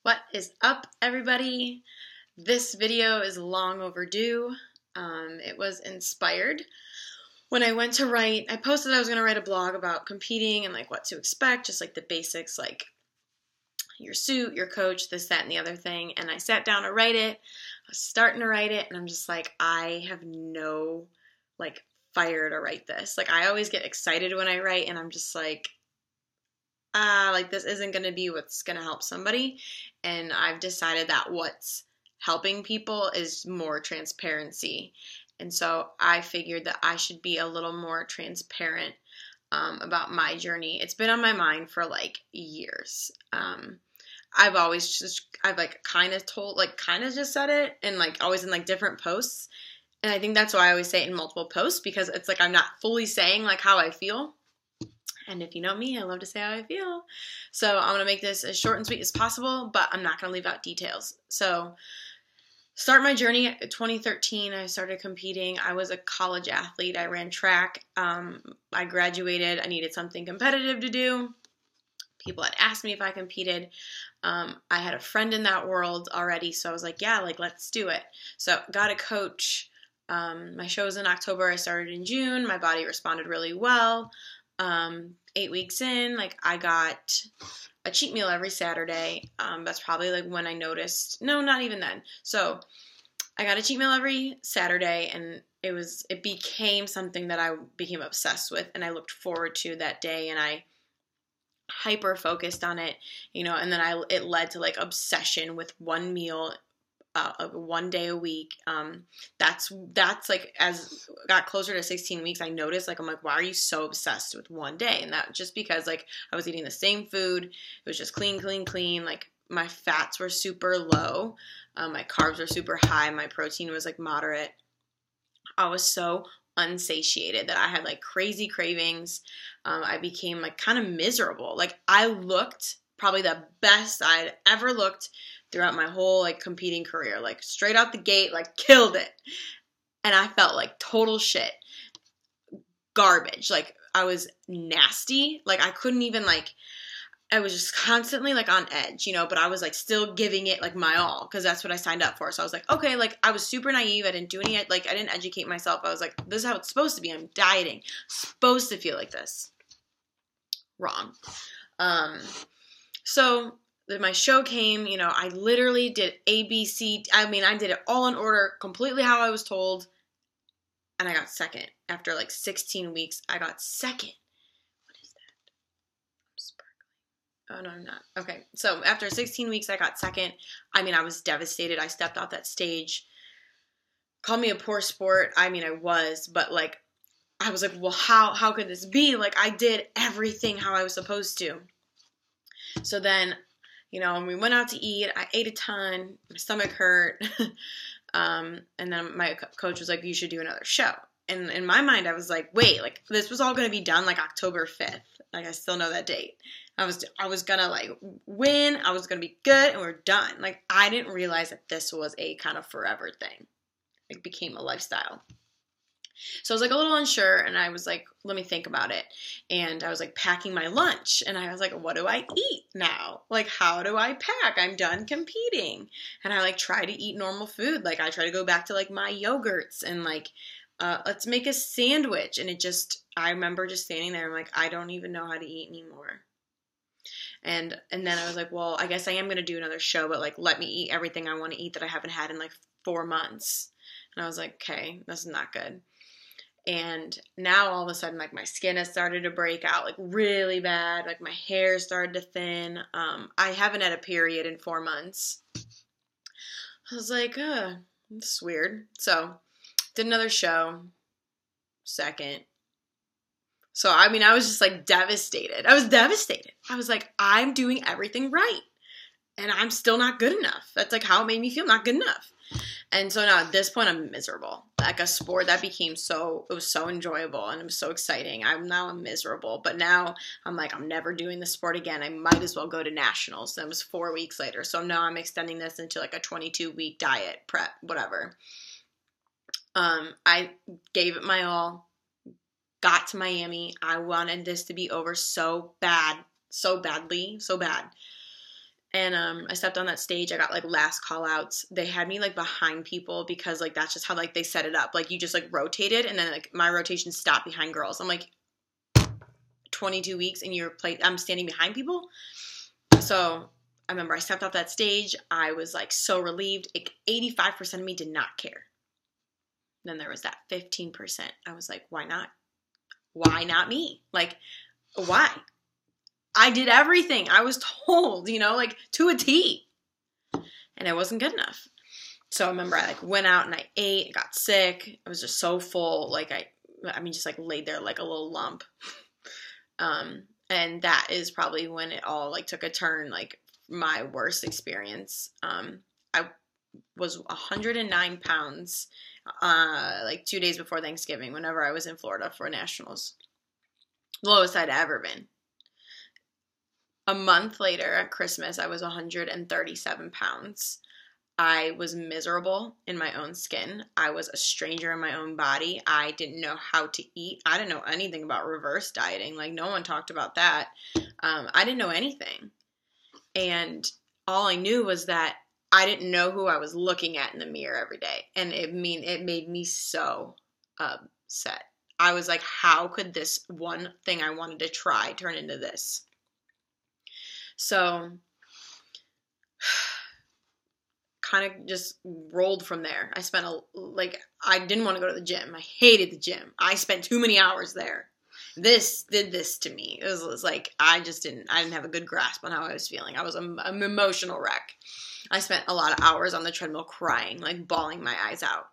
What is up, everybody? This video is long overdue. It was inspired when I went to write. I posted I was going to write a blog about competing and like what to expect, just like the basics, like your suit, your coach, this, that, and the other thing. And I sat down to write it. I was starting to write it, and I'm just like, I have no like fire to write this. Like, I always get excited when I write, and I'm just like this isn't going to be what's going to help somebody. And I've decided that what's helping people is more transparency. And so I figured that I should be a little more transparent about my journey. It's been on my mind for like years. I've like kind of just said it, and like always in like different posts. And I think that's why I always say it in multiple posts, because it's like I'm not fully saying like how I feel. And if you know me, I love to say how I feel. So I'm going to make this as short and sweet as possible, but I'm not going to leave out details. So start my journey at 2013. I started competing. I was a college athlete. I ran track. I graduated. I needed something competitive to do. People had asked me if I competed. I had a friend in that world already, so I was like, yeah, like let's do it. So got a coach. My show was in October. I started in June. My body responded really well. 8 weeks in, like I got a cheat meal every Saturday. That's probably like when I noticed, no, not even then. So I got a cheat meal every Saturday, and it became something that I became obsessed with, and I looked forward to that day, and I hyper focused on it, and then it led to like obsession with one meal, 1 day a week. That's like, as got closer to 16 weeks, I noticed, like, I'm like, why are you so obsessed with 1 day? And that just because like I was eating the same food. It was just clean. Like my fats were super low. My carbs were super high. My protein was like moderate. I was so unsatiated that I had like crazy cravings. I became like kind of miserable. Like I looked probably the best I'd ever looked throughout my whole like competing career, like straight out the gate, like killed it. And I felt like total shit, garbage. Like I was nasty. Like I couldn't even like, I was just constantly like on edge, but I was like still giving it like my all, because that's what I signed up for. So I was like, okay, like I was super naive. I didn't do any, like I didn't educate myself. I was like, this is how it's supposed to be. I'm dieting. Supposed to feel like this. Wrong. So my show came, I literally did ABC. I did it all in order, completely how I was told. And I got second. After like 16 weeks, I got second. What is that? I'm sparkling. Oh, no, I'm not. Okay. So after 16 weeks, I got second. I was devastated. I stepped off that stage. Call me a poor sport. I was, but like, I was like, well, how could this be? Like, I did everything how I was supposed to. So then, when we went out to eat, I ate a ton, my stomach hurt, and then my coach was like, you should do another show. And in my mind, I was like, wait, like, this was all going to be done, like, October 5th. Like, I still know that date. I was going to, like, win, I was going to be good, and we're done. Like, I didn't realize that this was a kind of forever thing. It became a lifestyle. So I was like a little unsure, and I was like, let me think about it. And I was like packing my lunch, and I was like, what do I eat now? Like, how do I pack? I'm done competing. And I like try to eat normal food. Like I try to go back to like my yogurts and like, let's make a sandwich. And I remember just standing there. I'm like, I don't even know how to eat anymore. And then I was like, well, I guess I am going to do another show, but like, let me eat everything I want to eat that I haven't had in like 4 months. And I was like, okay, this is not good. And now all of a sudden, like my skin has started to break out like really bad. Like my hair started to thin. I haven't had a period in 4 months. I was like, this is weird. So did another show, second. So, I was just like devastated. I was devastated. I was like, I'm doing everything right, and I'm still not good enough. That's like how it made me feel, not good enough. And so now at this point, I'm miserable. Like a sport that became it was so enjoyable and it was so exciting. I'm miserable. But now I'm like, I'm never doing this sport again. I might as well go to nationals. That was 4 weeks later. So now I'm extending this into like a 22-week diet, prep, whatever. I gave it my all, got to Miami. I wanted this to be over so bad, so badly, so bad. And I stepped on that stage. I got like last call outs. They had me like behind people because like that's just how like they set it up. Like you just like rotated, and then like my rotation stopped behind girls. I'm like 22 weeks and I'm standing behind people. So I remember I stepped off that stage. I was like so relieved. 85% of me did not care. Then there was that 15%. I was like, why not? Why not me? Like, why? I did everything I was told, you know, like to a T. And it wasn't good enough. So I remember I like went out and I ate, got sick. I was just so full. Like I mean, just like laid there like a little lump. And that is probably when it all like took a turn, like my worst experience. I was 109 pounds, like 2 days before Thanksgiving, whenever I was in Florida for nationals. Lowest I'd ever been. A month later at Christmas, I was 137 pounds. I was miserable in my own skin. I was a stranger in my own body. I didn't know how to eat. I didn't know anything about reverse dieting. Like, no one talked about that. I didn't know anything. And all I knew was that I didn't know who I was looking at in the mirror every day. And it made me so upset. I was like, how could this one thing I wanted to try turn into this? So kind of just rolled from there. I spent I didn't want to go to the gym. I hated the gym. I spent too many hours there. This did this to me. It was like, I didn't have a good grasp on how I was feeling. I was an emotional wreck. I spent a lot of hours on the treadmill crying, like bawling my eyes out.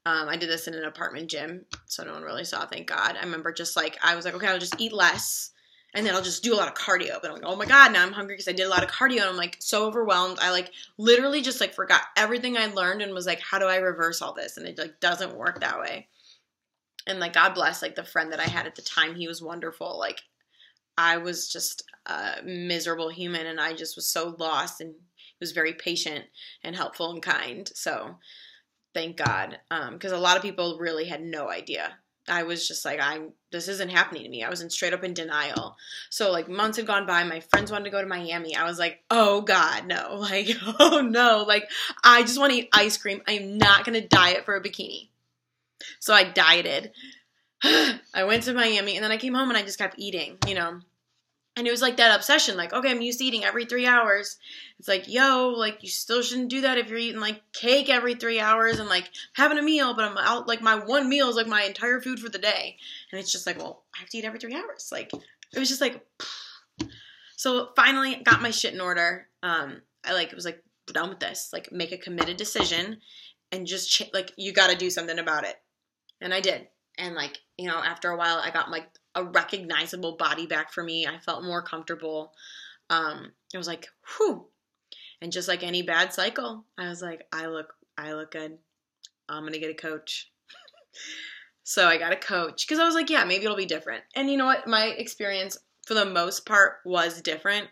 I did this in an apartment gym, so no one really saw, thank God. I remember just like, I was like, okay, I'll just eat less. And then I'll just do a lot of cardio. But I'm like, oh my God, now I'm hungry because I did a lot of cardio. And I'm like so overwhelmed. I like literally just like forgot everything I learned and was like, how do I reverse all this? And it like doesn't work that way. And like, God bless like the friend that I had at the time. He was wonderful. Like I was just a miserable human and I just was so lost, and he was very patient and helpful and kind. So thank God. Because a lot of people really had no idea. I was just like, this isn't happening to me. I was straight up in denial. So like months had gone by. My friends wanted to go to Miami. I was like, oh God, no. Like, oh no. Like, I just want to eat ice cream. I'm not going to diet for a bikini. So I dieted. I went to Miami and then I came home and I just kept eating, you know. And it was like that obsession, like, okay, I'm used to eating every 3 hours. It's like, yo, like, you still shouldn't do that if you're eating, like, cake every 3 hours and, like, having a meal, but I'm out, like, my one meal is, like, my entire food for the day. And it's just like, well, I have to eat every 3 hours. Like, it was just like, so finally got my shit in order. I, like, was like, done with this. Like, make a committed decision and just, like, you got to do something about it. And I did. And, like, you know, after a while, I got, like, a recognizable body back for me. I felt more comfortable. It was like, whew. And just like any bad cycle, I was like, I look good. I'm going to get a coach. So I got a coach because I was like, yeah, maybe it'll be different. And you know what? My experience for the most part was different.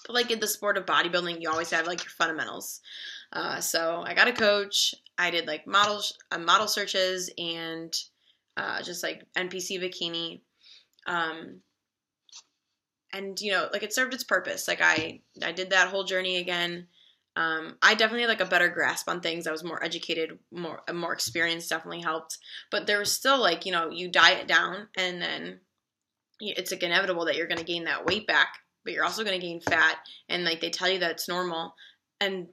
But like in the sport of bodybuilding, you always have like your fundamentals. So I got a coach. I did like model searches and just like NPC Bikini. And you know, like it served its purpose. Like I did that whole journey again. I definitely had like a better grasp on things. I was more educated, more experience definitely helped. But there was still like, you know, you diet down and then it's like inevitable that you're going to gain that weight back, but you're also going to gain fat. And like they tell you that it's normal, and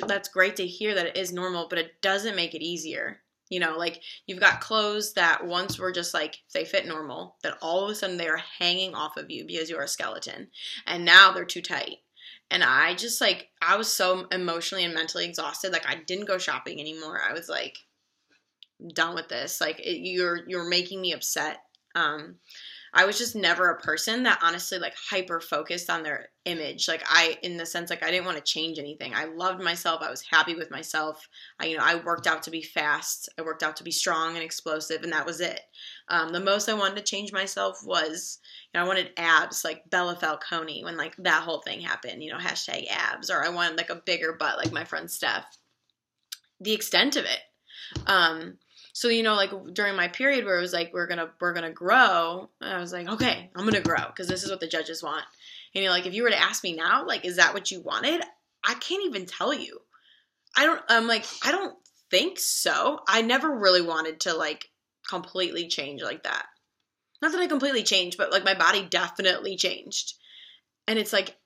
that's great to hear that it is normal, but it doesn't make it easier. You know, like you've got clothes that once were just like, they fit normal, that all of a sudden they are hanging off of you because you're a skeleton. And now they're too tight. And I just like, I was so emotionally and mentally exhausted. Like I didn't go shopping anymore. I was like, I'm done with this. Like you're making me upset. I was just never a person that honestly like hyper focused on their image. Like in the sense, like I didn't want to change anything. I loved myself. I was happy with myself. I worked out to be fast. I worked out to be strong and explosive, and that was it. The most I wanted to change myself was, I wanted abs like Bella Falcone when like that whole thing happened, hashtag abs, or I wanted like a bigger butt like my friend Steph. The extent of it. So, like during my period where it was like, we're going to grow, I was like, okay, I'm going to grow because this is what the judges want. And like, if you were to ask me now, like, is that what you wanted? I can't even tell you. I don't think so. I never really wanted to, like, completely change like that. Not that I completely changed, but, like, my body definitely changed. And it's like,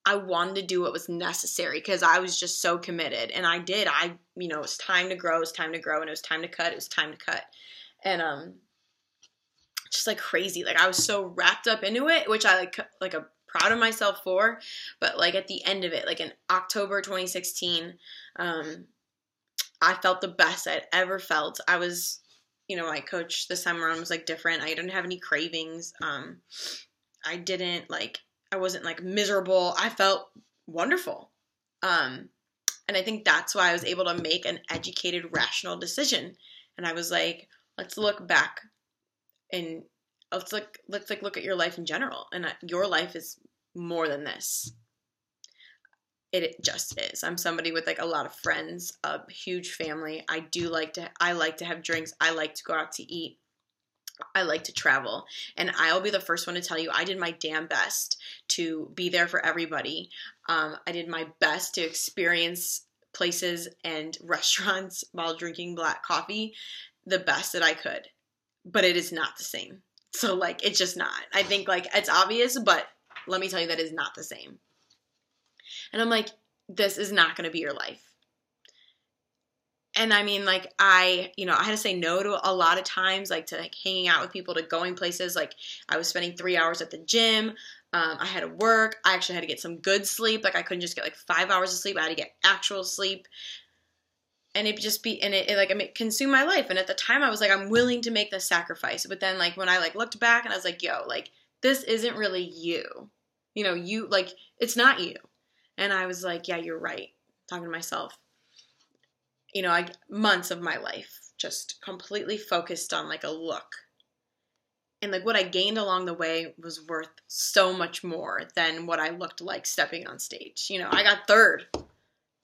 I wanted to do what was necessary because I was just so committed. And I did. It was time to grow. It was time to grow. And it was time to cut. It was time to cut. And, just, like, crazy. Like, I was so wrapped up into it, which I, I'm proud of myself for. But, like, at the end of it, like, in October 2016, I felt the best I'd ever felt. I was, my coach this time around was, like, different. I didn't have any cravings. I wasn't, like, miserable. I felt wonderful. And I think that's why I was able to make an educated, rational decision. And I was like, let's look back and let's look at your life in general. And your life is more than this. It just is. I'm somebody with, like, a lot of friends, a huge family. I like to have drinks. I like to go out to eat. I like to travel. And I'll be the first one to tell you, I did my damn best to be there for everybody. I did my best to experience places and restaurants while drinking black coffee the best that I could. But it is not the same. So, like, it's just not. I think, like, it's obvious, but let me tell you, that is not the same. And I'm like, this is not going to be your life. And I mean, like, I had to say no to a lot of times, like, to, like, hanging out with people, to going places. Like, I was spending 3 hours at the gym. I had to work. I actually had to get some good sleep. Like, I couldn't just get, like, 5 hours of sleep. I had to get actual sleep. And it consumed my life. And at the time I was like, I'm willing to make this sacrifice. But then, like, when I, like, looked back and I was like, yo, like, this isn't really you. It's not you. And I was like, yeah, you're right. Talking to myself. Months of my life just completely focused on, like, a look. And, like, what I gained along the way was worth so much more than what I looked like stepping on stage. I got third,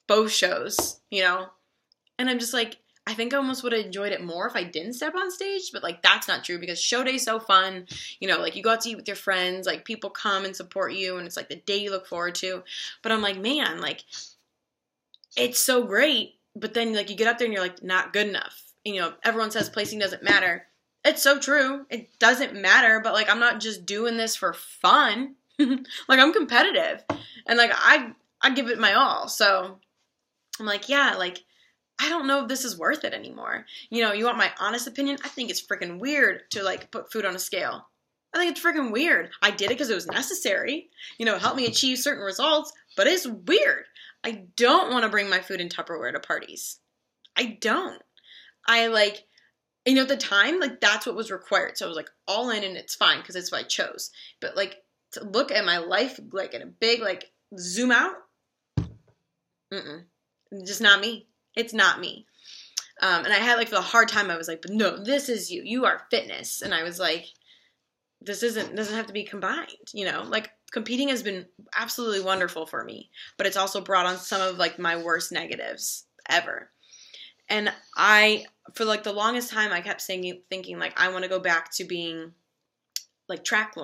both shows, And I'm just like, I think I almost would have enjoyed it more if I didn't step on stage. But, like, that's not true because show day is so fun. Like, you go out to eat with your friends. Like, people come and support you. And it's, like, the day you look forward to. But I'm like, man, like, it's so great. But then, like, you get up there and you're like, not good enough. Everyone says placing doesn't matter. It's so true. It doesn't matter. But, like, I'm not just doing this for fun. Like, I'm competitive. And, like, I give it my all. So I'm like, yeah, like, I don't know if this is worth it anymore. You want my honest opinion? I think it's freaking weird to, like, put food on a scale. I think it's freaking weird. I did it because it was necessary. It helped me achieve certain results, but it's weird. I don't want to bring my food in Tupperware to parties. I don't. At the time, like, that's what was required. So I was, like, all in, and it's fine because it's what I chose. But, like, to look at my life, like, in a big, like, zoom out, just not me. It's not me. And I had, like, for the hard time, I was like, but no, this is you. You are fitness. And I was like, doesn't have to be combined, Like, competing has been absolutely wonderful for me, but it's also brought on some of, like, my worst negatives ever. And for, like, the longest time, I kept thinking, like, I want to go back to being, like, track.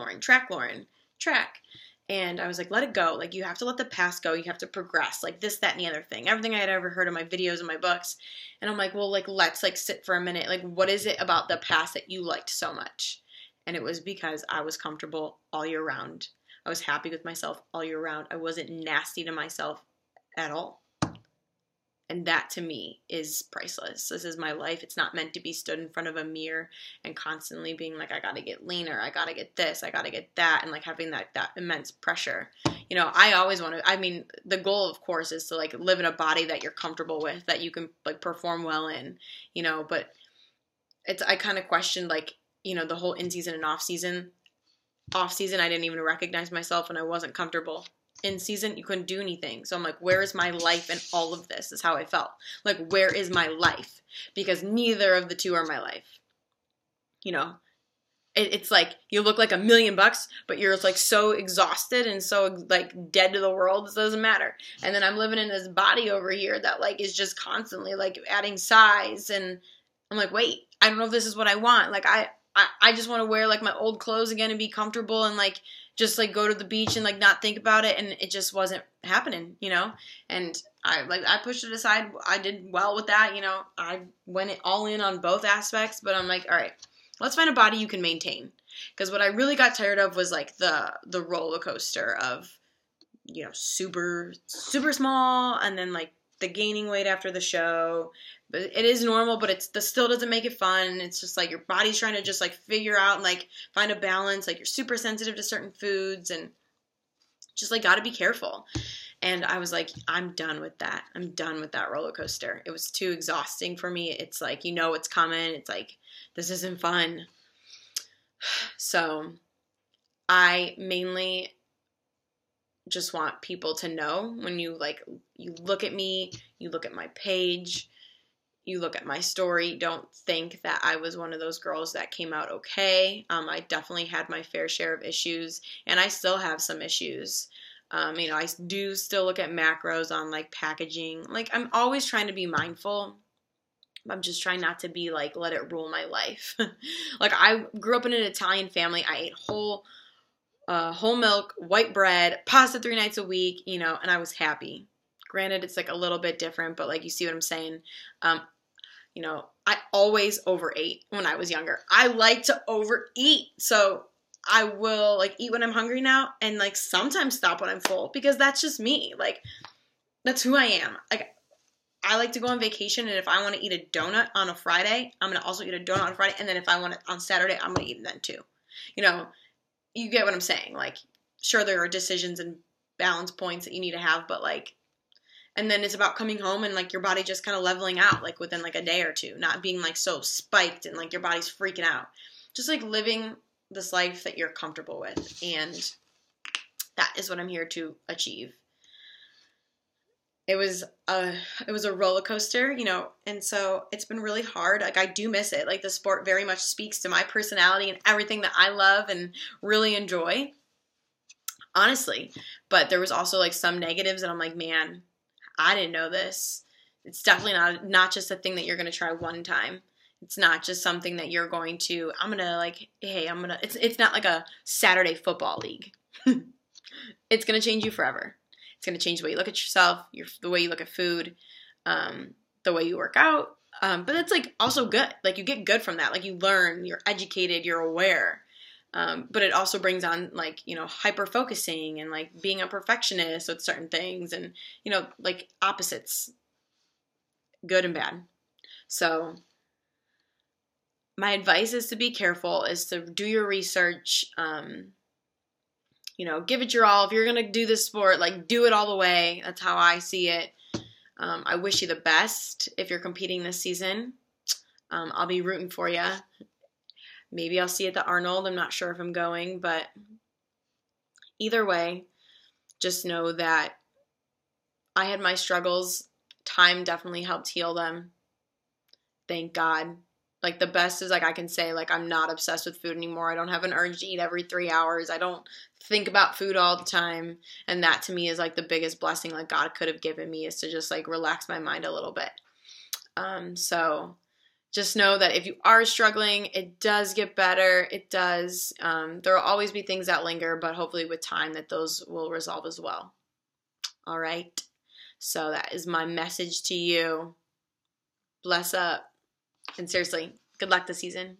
And I was like, let it go. Like, you have to let the past go. You have to progress. Like, this, that, and the other thing. Everything I had ever heard in my videos and my books. And I'm like, well, like, let's, like, sit for a minute. Like, what is it about the past that you liked so much? And it was because I was comfortable all year round. I was happy with myself all year round. I wasn't nasty to myself at all. And that, to me, is priceless. This is my life. It's not meant to be stood in front of a mirror and constantly being like, I got to get leaner. I got to get this. I got to get that. And, like, having that immense pressure. I always want to, the goal, of course, is to, like, live in a body that you're comfortable with, that you can, like, perform well in, but I kind of questioned, like, the whole in-season and off-season. Off-season, I didn't even recognize myself when I wasn't comfortable. In season, you couldn't do anything. So I'm like, where is my life in all of this? Is how I felt. Like, where is my life? Because neither of the two are my life. It's like, you look like $1 million, but you're, like, so exhausted and so, like, dead to the world, it doesn't matter. And then I'm living in this body over here that, like, is just constantly, like, adding size. And I'm like, wait, I don't know if this is what I want. Like, I just want to wear, like, my old clothes again and be comfortable and, like, just like go to the beach and like not think about it, and it just wasn't happening, you know? And I pushed it aside. I did well with that, you know. I went all in on both aspects, but I'm like, all right, let's find a body you can maintain. Because what I really got tired of was like the roller coaster of, you know, super small, and then like the gaining weight after the show. But it is normal, but the still doesn't make it fun. It's just like your body's trying to just like figure out and like find a balance. Like you're super sensitive to certain foods and just like got to be careful. And I was like, I'm done with that. I'm done with that roller coaster. It was too exhausting for me. It's like, you know, it's coming. It's like, this isn't fun. So I mainly just want people to know, when you look at me, you look at my page, you look at my story, don't think that I was one of those girls that came out okay. I definitely had my fair share of issues, and I still have some issues. You know, I do still look at macros on like packaging. Like, I'm always trying to be mindful. I'm just trying not to be like, let it rule my life. Like, I grew up in an Italian family. I ate whole milk, white bread, pasta 3 nights a week, you know, and I was happy. Granted, it's like a little bit different, but like, you see what I'm saying? You know, I always overate when I was younger. I like to overeat. So I will like eat when I'm hungry now, and like sometimes stop when I'm full, because that's just me. Like, that's who I am. Like, I like to go on vacation, and if I want to eat a donut on a Friday, I'm going to also eat a donut on Friday. And then if I want it on Saturday, I'm going to eat it then too. You know, you get what I'm saying. Like, sure, there are decisions and balance points that you need to have, but like, and then it's about coming home and like your body just kind of leveling out like within like a day or two, not being like so spiked and like your body's freaking out. Just like living this life that you're comfortable with. And that is what I'm here to achieve. It was a roller coaster, you know, and so it's been really hard. Like, I do miss it. Like, the sport very much speaks to my personality and everything that I love and really enjoy, honestly. But there was also like some negatives, and I'm like, man, I didn't know this. It's definitely not just a thing that you're going to try one time. It's not just something that you're going to, it's not like a Saturday football league. It's going to change you forever. It's going to change the way you look at yourself, the way you look at food, the way you work out. But it's like also good. Like, you get good from that. Like, you learn, you're educated, you're aware. But it also brings on like, you know, hyper focusing and like being a perfectionist with certain things, and, you know, like opposites, good and bad. So my advice is to be careful, is to do your research, you know, give it your all. If you're going to do this sport, like, do it all the way. That's how I see it. I wish you the best if you're competing this season. I'll be rooting for you. Maybe I'll see you at the Arnold. I'm not sure if I'm going, but either way, just know that I had my struggles. Time definitely helped heal them. Thank God. Like, the best is like, I can say like, I'm not obsessed with food anymore. I don't have an urge to eat every 3 hours. I don't think about food all the time. And that to me is like the biggest blessing like God could have given me, is to just like relax my mind a little bit. So just know that if you are struggling, it does get better. It does. There will always be things that linger, but hopefully with time that those will resolve as well. All right. So that is my message to you. Bless up. And seriously, good luck this season.